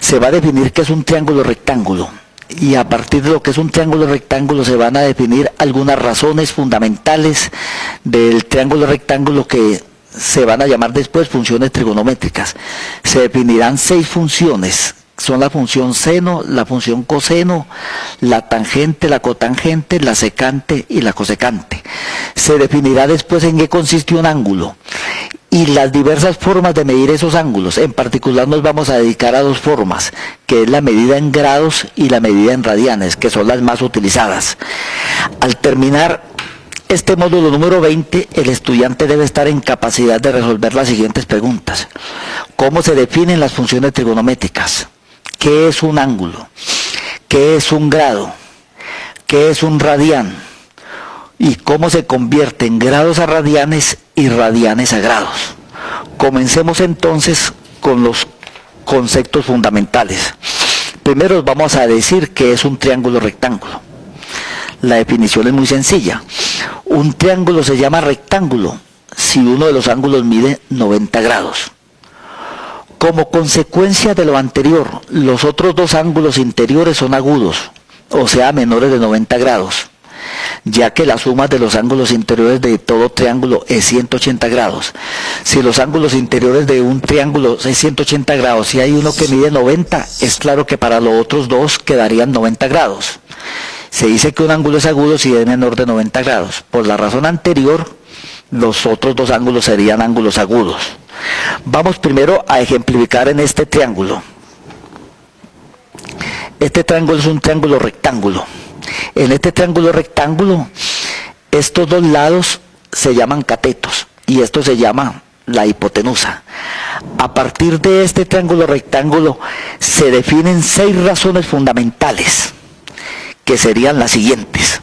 se va a definir qué es un triángulo rectángulo. Y a partir de lo que es un triángulo rectángulo se van a definir algunas razones fundamentales del triángulo rectángulo que se van a llamar después funciones trigonométricas. Se definirán 6 funciones, son la función seno, la función coseno, la tangente, la cotangente, la secante y la cosecante. Se definirá después en qué consiste un ángulo y las diversas formas de medir esos ángulos. En particular nos vamos a dedicar a 2 formas, que es la medida en grados y la medida en radianes, que son las más utilizadas. Al terminar este módulo número 20, el estudiante debe estar en capacidad de resolver las siguientes preguntas. ¿Cómo se definen las funciones trigonométricas? ¿Qué es un ángulo? ¿Qué es un grado? ¿Qué es un radián? ¿Y cómo se convierten grados a radianes y radianes a grados? Comencemos entonces con los conceptos fundamentales. Primero vamos a decir qué es un triángulo rectángulo. La definición es muy sencilla. Un triángulo se llama rectángulo si uno de los ángulos mide 90 grados. Como consecuencia de lo anterior, los otros 2 ángulos interiores son agudos, o sea, menores de 90 grados, ya que la suma de los ángulos interiores de todo triángulo es 180 grados. Si los ángulos interiores de un triángulo es 180 grados y hay uno que mide 90, es claro que para los otros 2 quedarían 90 grados. Se dice que un ángulo es agudo si es menor de 90 grados. Por la razón anterior, los otros 2 ángulos serían ángulos agudos. Vamos primero a ejemplificar en este triángulo. Este triángulo es un triángulo rectángulo. En este triángulo rectángulo, estos 2 lados se llaman catetos y esto se llama la hipotenusa. A partir de este triángulo rectángulo se definen 6 razones fundamentales, que serían las siguientes.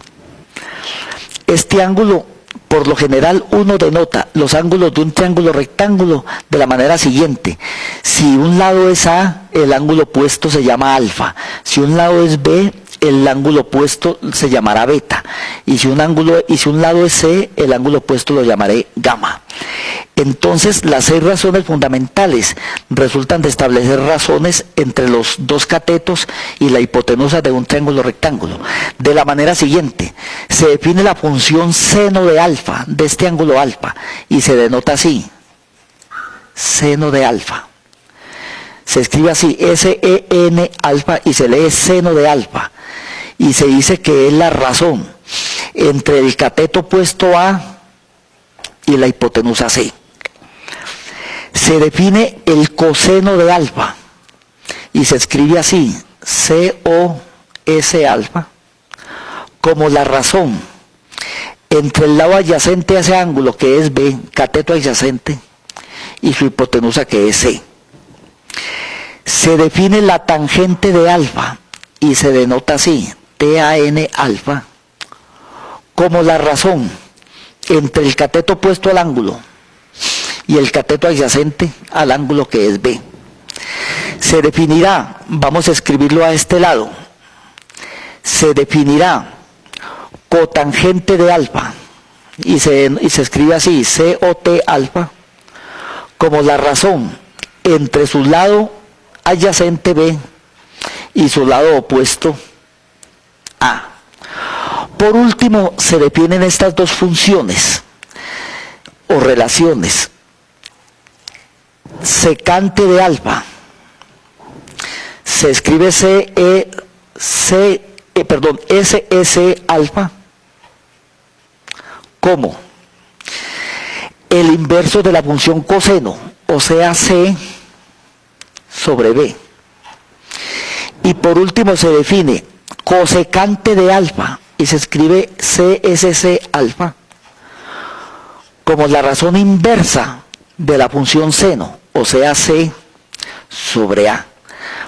Este ángulo, por lo general, uno denota los ángulos de un triángulo rectángulo de la manera siguiente. Si un lado es A, el ángulo opuesto se llama alfa. Si un lado es B, el ángulo opuesto se llamará beta. Y si un lado es C, el ángulo opuesto lo llamaré gamma. Entonces, las 6 razones fundamentales resultan de establecer razones entre los 2 catetos y la hipotenusa de un triángulo rectángulo. De la manera siguiente, se define la función seno de alfa, de este ángulo alfa, y se denota así, seno de alfa. Se escribe así, S-E-N alfa, y se lee seno de alfa. Y se dice que es la razón entre el cateto opuesto A y la hipotenusa C. Se define el coseno de alfa y se escribe así, C-O-S alfa, como la razón entre el lado adyacente a ese ángulo que es B, cateto adyacente, y su hipotenusa que es C. Se define la tangente de alfa y se denota así, T-A-N alfa, como la razón entre el cateto opuesto al ángulo y el cateto adyacente al ángulo que es B. Se definirá, vamos a escribirlo a este lado, se definirá cotangente de alfa y se escribe así, C-O-T alfa, como la razón entre su lado adyacente B y su lado opuesto A. Por último, se definen estas 2 funciones o relaciones. Secante de alfa se escribe S-S alfa como el inverso de la función coseno, o sea, C sobre B. Y por último se define cosecante de alfa y se escribe CSC alfa como la razón inversa de la función seno, o sea, C sobre A.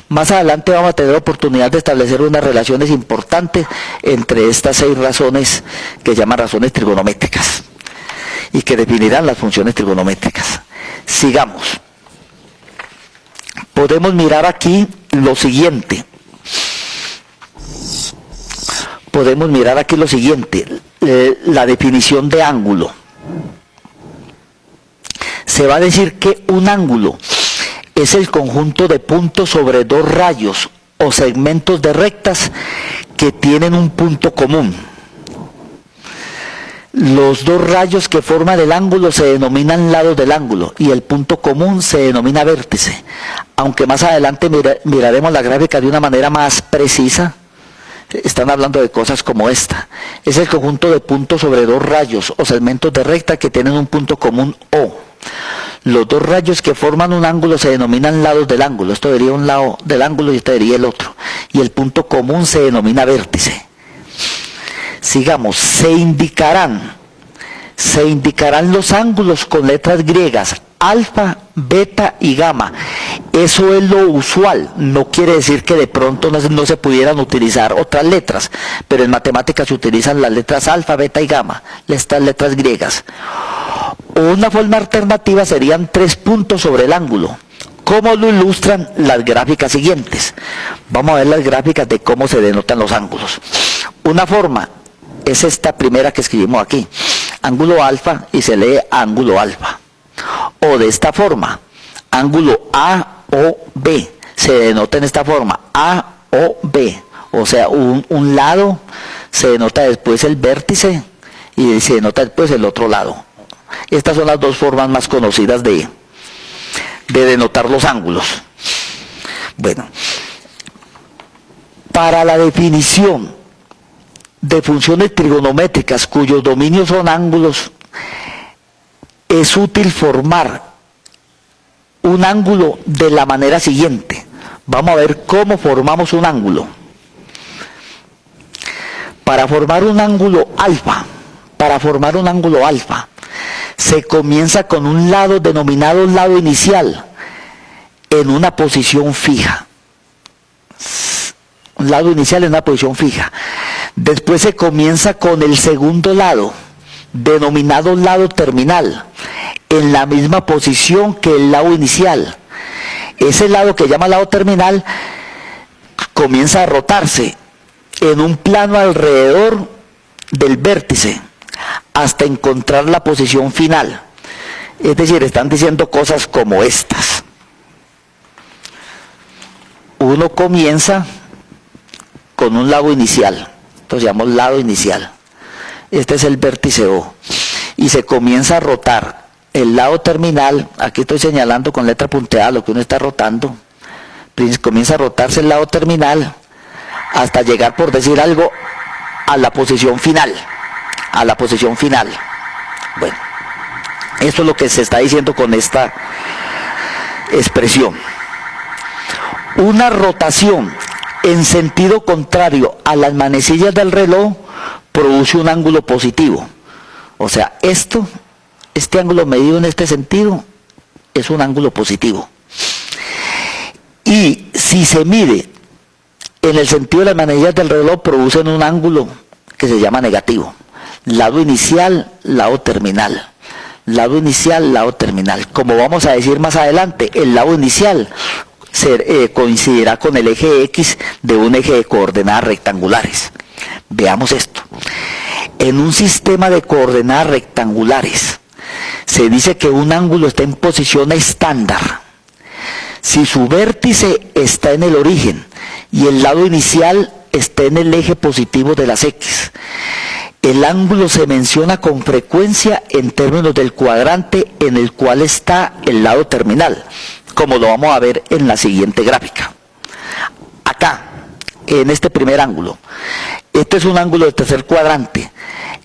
Más adelante vamos a tener oportunidad de establecer unas relaciones importantes entre estas 6 razones que se llaman razones trigonométricas y que definirán las funciones trigonométricas. Sigamos. Podemos mirar aquí lo siguiente. La definición de ángulo. Se va a decir que un ángulo es el conjunto de puntos sobre dos rayos o segmentos de rectas que tienen un punto común. Los dos rayos que forman el ángulo se denominan lados del ángulo y el punto común se denomina vértice. Aunque más adelante miraremos la gráfica de una manera más precisa, están hablando de cosas como esta. Es el conjunto de puntos sobre dos rayos o segmentos de recta que tienen un punto común O. Los dos rayos que forman un ángulo se denominan lados del ángulo. Esto sería un lado del ángulo y este sería el otro. Y el punto común se denomina vértice. Sigamos, se indicarán los ángulos con letras griegas, alfa, beta y gamma. Eso es lo usual, no quiere decir que de pronto no se pudieran utilizar otras letras, pero en matemáticas se utilizan las letras alfa, beta y gamma, estas letras griegas. Una forma alternativa serían 3 puntos sobre el ángulo. ¿Cómo lo ilustran las gráficas siguientes? Vamos a ver las gráficas de cómo se denotan los ángulos. Una forma es esta primera que escribimos aquí, ángulo alfa, y se lee ángulo alfa. O de esta forma, ángulo AOB, se denota en esta forma, AOB, o sea, un lado se denota después el vértice y se denota después el otro lado. Estas son las dos formas más conocidas de denotar los ángulos. Bueno, para la definición de funciones trigonométricas cuyos dominios son ángulos, es útil formar un ángulo de la manera siguiente. Vamos a ver cómo formamos un ángulo. Para formar un ángulo alfa, se comienza con un lado denominado lado inicial en una posición fija. Un lado inicial en una posición fija. Después se comienza con el segundo lado, denominado lado terminal, en la misma posición que el lado inicial. Ese lado que llama lado terminal comienza a rotarse en un plano alrededor del vértice hasta encontrar la posición final. Es decir, están diciendo cosas como estas. Uno comienza con un lado inicial, entonces llamamos lado inicial. Este es el vértice O. Y se comienza a rotar el lado terminal, aquí estoy señalando con letra punteada lo que uno está rotando. Comienza a rotarse el lado terminal hasta llegar, por decir algo, a la posición final. Bueno, eso es lo que se está diciendo con esta expresión. Una rotación en sentido contrario a las manecillas del reloj produce un ángulo positivo. O sea, este ángulo medido en este sentido es un ángulo positivo. Y si se mide en el sentido de las manecillas del reloj, producen un ángulo que se llama negativo. Lado inicial, lado terminal. Lado inicial, lado terminal. Como vamos a decir más adelante, el lado inicial coincidirá con el eje X de un eje de coordenadas rectangulares. Veamos esto. En un sistema de coordenadas rectangulares, se dice que un ángulo está en posición estándar si su vértice está en el origen y el lado inicial está en el eje positivo de las X. El ángulo se menciona con frecuencia en términos del cuadrante en el cual está el lado terminal, como lo vamos a ver en la siguiente gráfica. Acá, en este primer ángulo, este es un ángulo de tercer cuadrante.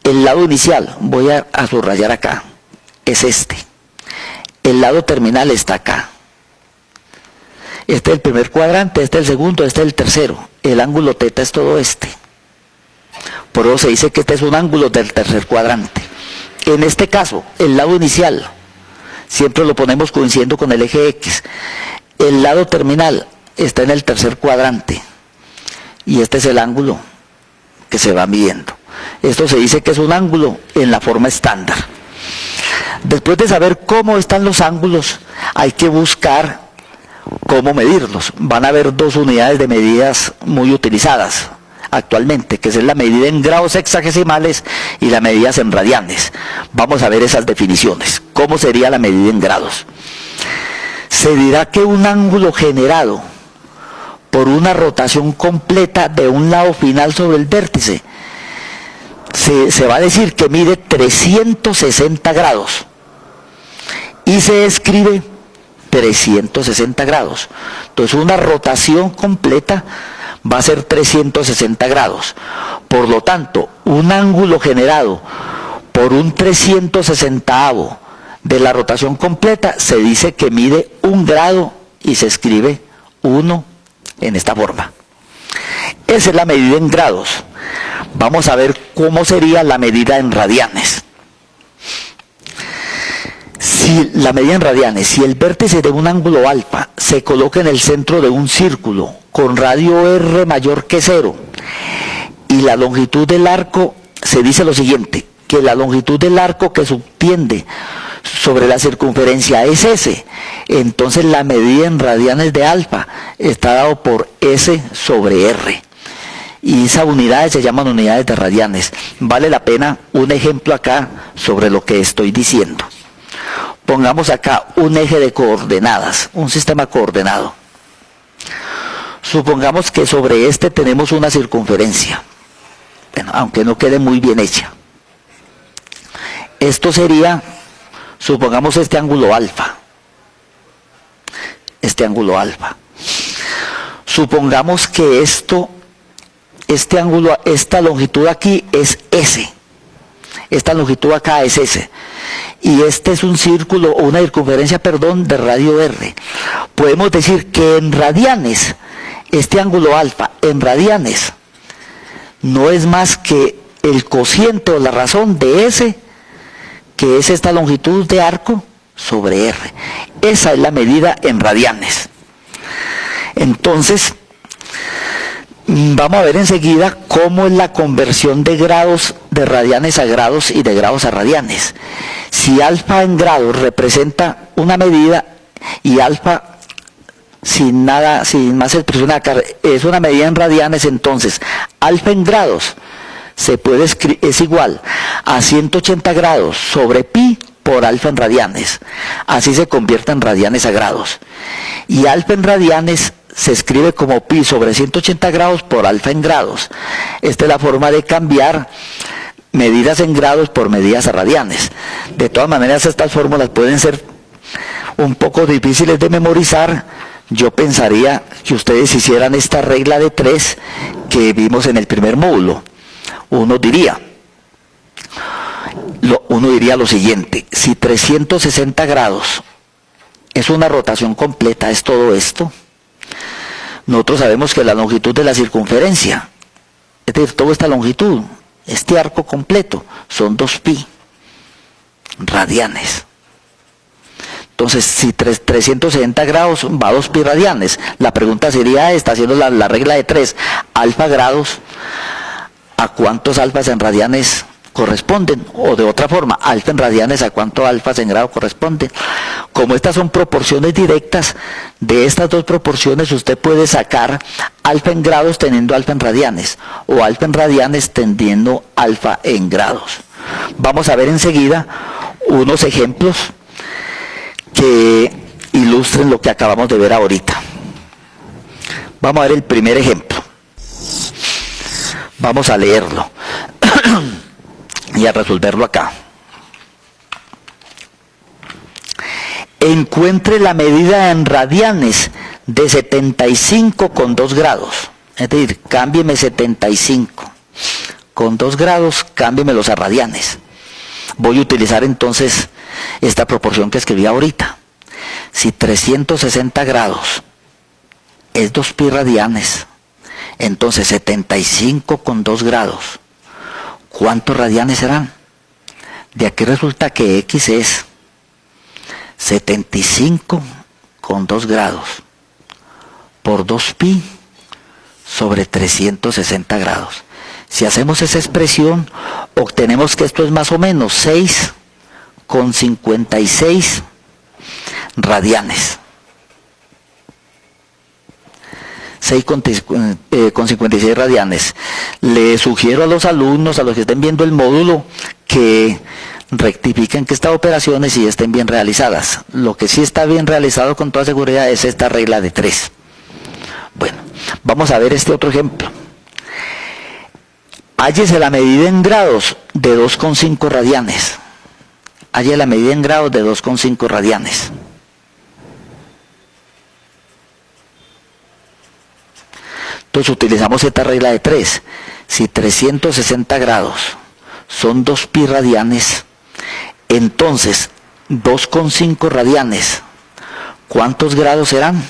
El lado inicial, voy a subrayar acá, es este. El lado terminal está acá. Este es el primer cuadrante, este es el segundo, este es el tercero. El ángulo teta es todo este. Por eso se dice que este es un ángulo del tercer cuadrante. En este caso, el lado inicial, siempre lo ponemos coincidiendo con el eje X. El lado terminal está en el tercer cuadrante. Y este es el ángulo que se va midiendo. Esto se dice que es un ángulo en la forma estándar. Después de saber cómo están los ángulos, hay que buscar cómo medirlos. Van a haber dos unidades de medidas muy utilizadas actualmente, que es la medida en grados sexagesimales y las medidas en radianes. Vamos a ver esas definiciones. ¿Cómo sería la medida en grados? se dirá que un ángulo generado por una rotación completa de un lado final sobre el vértice se va a decir que mide 360 grados y se escribe 360 grados. Entonces una rotación completa va a ser 360 grados. Por lo tanto, un ángulo generado por un 360avo de la rotación completa se dice que mide 1 grado y se escribe 1 en esta forma. Esa es la medida en grados. Vamos a ver cómo sería la medida en radianes. Si la medida en radianes, si el vértice de un ángulo alfa se coloca en el centro de un círculo con radio r mayor que 0 y la longitud del arco, se dice lo siguiente, que la longitud del arco que subtiende sobre la circunferencia es S, entonces la medida en radianes de alfa está dado por S sobre R. Y esas unidades se llaman unidades de radianes. Vale la pena un ejemplo acá sobre lo que estoy diciendo. Pongamos acá un eje de coordenadas, un sistema coordenado. Supongamos que sobre este tenemos una circunferencia, bueno, aunque no quede muy bien hecha. Esto sería, supongamos este ángulo alfa. Este ángulo alfa. Supongamos que este ángulo, esta longitud aquí es S. Esta longitud acá es S. Y este es un círculo, o una circunferencia, perdón, de radio R. Podemos decir que en radianes, este ángulo alfa, en radianes, no es más que el cociente o la razón de S, que es esta longitud de arco sobre R. Esa es la medida en radianes. Entonces, vamos a ver enseguida cómo es la conversión de grados, de radianes a grados y de grados a radianes. Si alfa en grados representa una medida y alfa sin nada, sin más expresión acá, es una medida en radianes, entonces alfa en grados se puede es igual a 180 grados sobre pi por alfa en radianes. Así se convierte en radianes a grados. Y alfa en radianes se escribe como pi sobre 180 grados por alfa en grados. Esta es la forma de cambiar medidas en grados por medidas a radianes. De todas maneras, estas fórmulas pueden ser un poco difíciles de memorizar. Yo pensaría que ustedes hicieran esta regla de 3 que vimos en el primer módulo. Uno diría lo siguiente: si 360 grados es una rotación completa, es todo esto, nosotros sabemos que la longitud de la circunferencia, es decir, toda esta longitud, este arco completo, son 2pi radianes. Entonces, si 360 grados va a 2pi radianes, la pregunta sería esta, haciendo la regla de 3, alfa grados, ¿a cuántos alfas en radianes corresponden? O de otra forma, alfa en radianes, ¿a cuántos alfas en grado corresponden? Como estas son proporciones directas, de estas dos proporciones usted puede sacar alfa en grados teniendo alfa en radianes, o alfa en radianes teniendo alfa en grados. Vamos a ver enseguida unos ejemplos que ilustren lo que acabamos de ver ahorita. Vamos a ver el primer ejemplo. Vamos a leerlo y a resolverlo acá. Encuentre la medida en radianes de 75 con 2 grados. Es decir, cámbieme 75 con 2 grados, cámbiemelos a radianes. Voy a utilizar entonces esta proporción que escribí ahorita. Si 360 grados es 2pi radianes, entonces 75 con 2 grados, ¿cuántos radianes serán? De aquí resulta que X es 75 con 2 grados por 2pi sobre 360 grados. Si hacemos esa expresión, obtenemos que esto es más o menos 6 con 56 radianes. 6 con 56 radianes. Le sugiero a los alumnos, a los que estén viendo el módulo, que rectifiquen que estas operaciones sí estén bien realizadas. Lo que sí está bien realizado con toda seguridad es esta regla de 3. Bueno, vamos a ver este otro ejemplo. Hállese la medida en grados de 2,5 radianes. Halle la medida en grados de 2,5 radianes. Entonces utilizamos esta regla de 3. Si 360 grados son 2 pi radianes, entonces 2,5 radianes, ¿cuántos grados serán?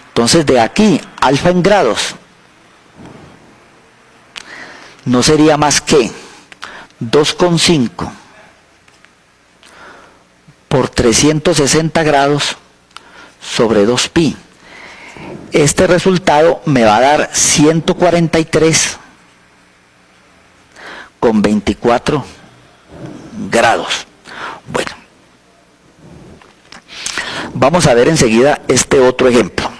Entonces de aquí, alfa en grados, no sería más que 2,5 por 360 grados sobre 2 pi. Este resultado me va a dar 143,24 grados. Bueno, vamos a ver enseguida este otro ejemplo.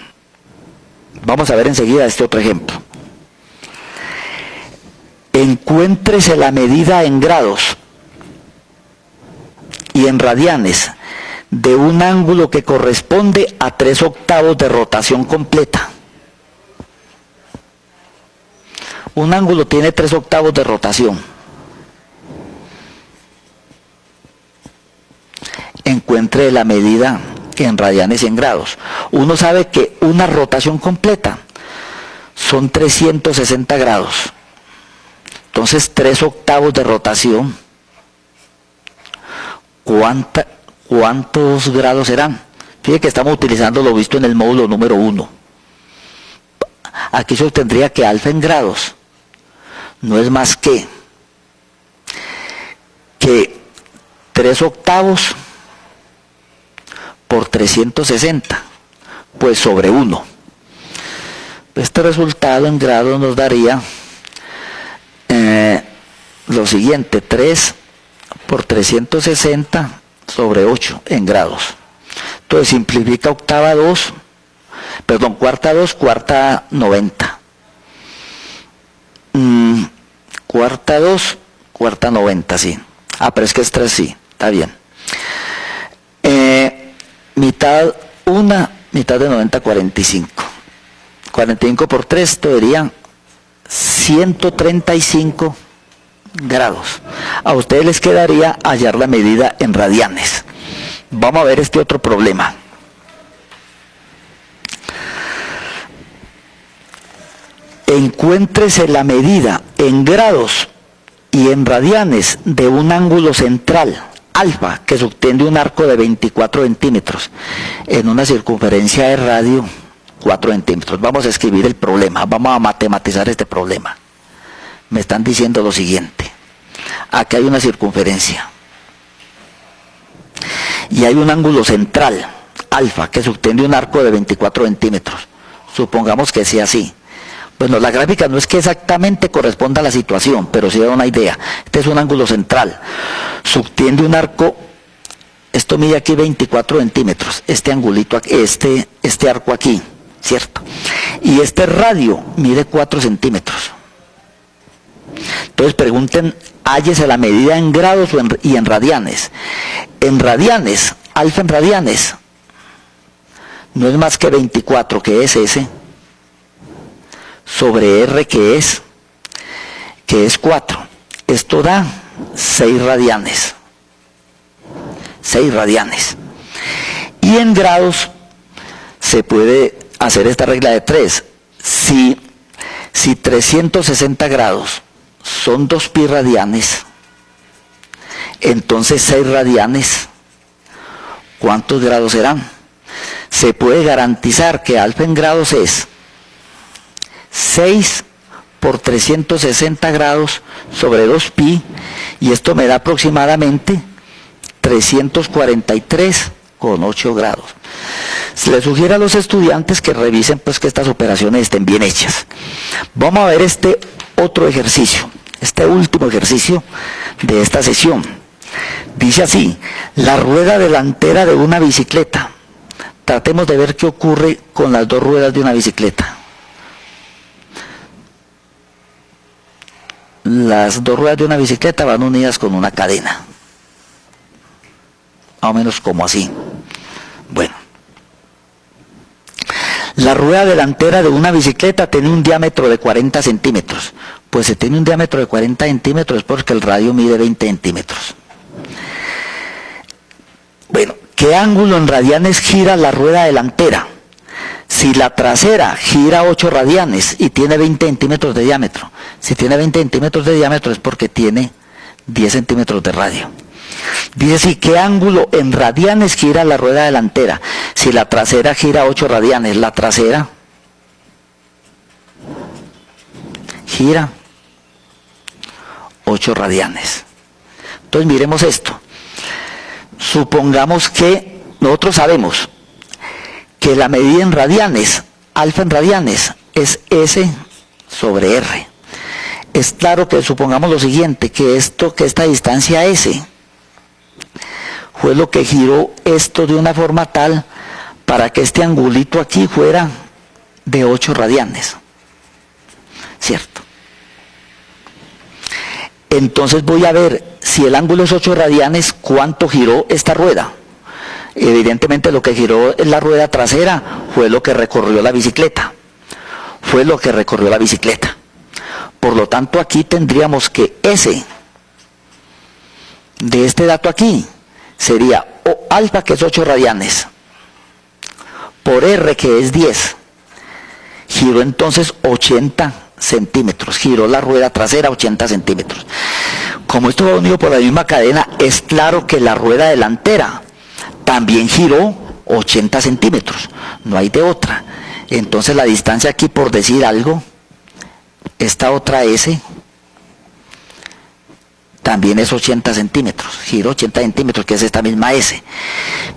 Encuéntrese la medida en grados y en radianes de un ángulo que corresponde a 3/8 de rotación completa. Un ángulo tiene 3/8 de rotación. Encuentre la medida en radianes y en grados. Uno sabe que una rotación completa son 360 grados. Entonces 3/8 de rotación, ¿cuántos grados serán? Fíjense que estamos utilizando lo visto en el módulo número 1. Aquí se obtendría que alfa en grados no es más que 3/8 por 360, pues sobre 1. Este resultado en grados nos daría lo siguiente: 3 por 360 sobre 8 en grados. Entonces simplifica cuarta 2, cuarta 90. Cuarta 2, cuarta 90, sí. Pero es que es 3, sí, está bien. Mitad de 90, 45. 45 por 3, esto sería 135 grados. A ustedes les quedaría hallar la medida en radianes. Vamos a ver este otro problema. Encuéntrese la medida en grados y en radianes de un ángulo central, alfa, que subtiende un arco de 24 centímetros en una circunferencia de radio 4 centímetros. Vamos a escribir el problema, vamos a matematizar este problema. Me están diciendo lo siguiente: aquí hay una circunferencia y hay un ángulo central, alfa, que subtiende un arco de 24 centímetros. Supongamos que sea así. Bueno, la gráfica no es que exactamente corresponda a la situación, pero sí da una idea. Este es un ángulo central, subtiende un arco, esto mide aquí 24 centímetros, este angulito, este arco aquí, ¿cierto? Y este radio mide 4 centímetros. Entonces pregunten, hállese la medida en grados y en radianes. En radianes, alfa en radianes, no es más que 24, que es ese, sobre R, que es 4. Esto da 6 radianes. 6 radianes. Y en grados se puede hacer esta regla de 3. Si 360 grados son 2 pi radianes, entonces 6 radianes, ¿cuántos grados serán? Se puede garantizar que alfa en grados es 6 por 360 grados sobre 2 pi, y esto me da aproximadamente 343,8 grados. Se les sugiere a los estudiantes que revisen pues que estas operaciones estén bien hechas. Vamos a ver este otro ejercicio, este último ejercicio de esta sesión. Dice así: la rueda delantera de una bicicleta. Tratemos de ver qué ocurre con las dos ruedas de una bicicleta. las dos ruedas de una bicicleta van unidas con una cadena. Más o menos como así. Bueno. La rueda delantera de una bicicleta tiene un diámetro de 40 centímetros. Pues si tiene un diámetro de 40 centímetros es porque el radio mide 20 centímetros. Bueno, ¿qué ángulo en radianes gira la rueda delantera? Si la trasera gira 8 radianes y tiene 20 centímetros de diámetro, si tiene 20 centímetros de diámetro es porque tiene 10 centímetros de radio. Dice, sí, ¿qué ángulo en radianes gira la rueda delantera? Si la trasera gira 8 radianes, la trasera gira 8 radianes. Entonces miremos esto. Supongamos que nosotros sabemos que la medida en radianes, alfa en radianes, es S sobre R. Es claro que supongamos lo siguiente, que esta distancia S fue lo que giró esto de una forma tal para que este angulito aquí fuera de 8 radianes. ¿Cierto? Entonces voy a ver si el ángulo es 8 radianes, ¿cuánto giró esta rueda? Evidentemente lo que giró en la rueda trasera fue lo que recorrió la bicicleta. Fue lo que recorrió la bicicleta. Por lo tanto aquí tendríamos que S de este dato aquí sería alfa, que es 8 radianes, por R, que es 10. Giró entonces 80 centímetros. Giró la rueda trasera 80 centímetros. Como esto va unido por la misma cadena, es claro que la rueda delantera también giró 80 centímetros. No hay de otra. Entonces la distancia aquí, por decir algo, esta otra S también es 80 centímetros, giró 80 centímetros, que es esta misma S.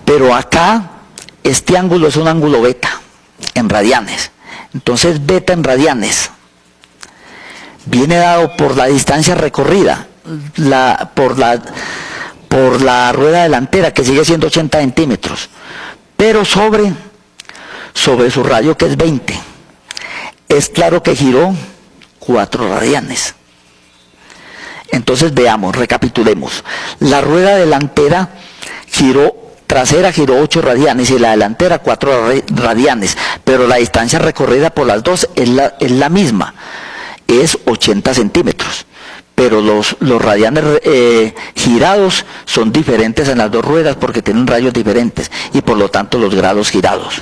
Pero acá, este ángulo es un ángulo beta, en radianes. Entonces, beta en radianes viene dado por la distancia recorrida, por la rueda delantera, que sigue siendo 80 centímetros, pero sobre su radio, que es 20. Es claro que giró 4 radianes. Entonces veamos, recapitulemos. La rueda delantera trasera giró 8 radianes y la delantera 4 radianes, pero la distancia recorrida por las dos es la misma, es 80 centímetros. Pero los radianes girados son diferentes en las dos ruedas porque tienen rayos diferentes y por lo tanto los grados girados.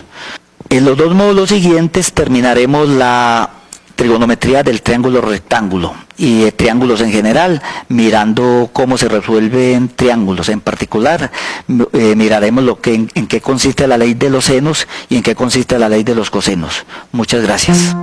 En los dos módulos siguientes terminaremos la trigonometría del triángulo rectángulo y de triángulos en general, mirando cómo se resuelven triángulos. En particular, miraremos en qué consiste la ley de los senos y en qué consiste la ley de los cosenos. Muchas gracias.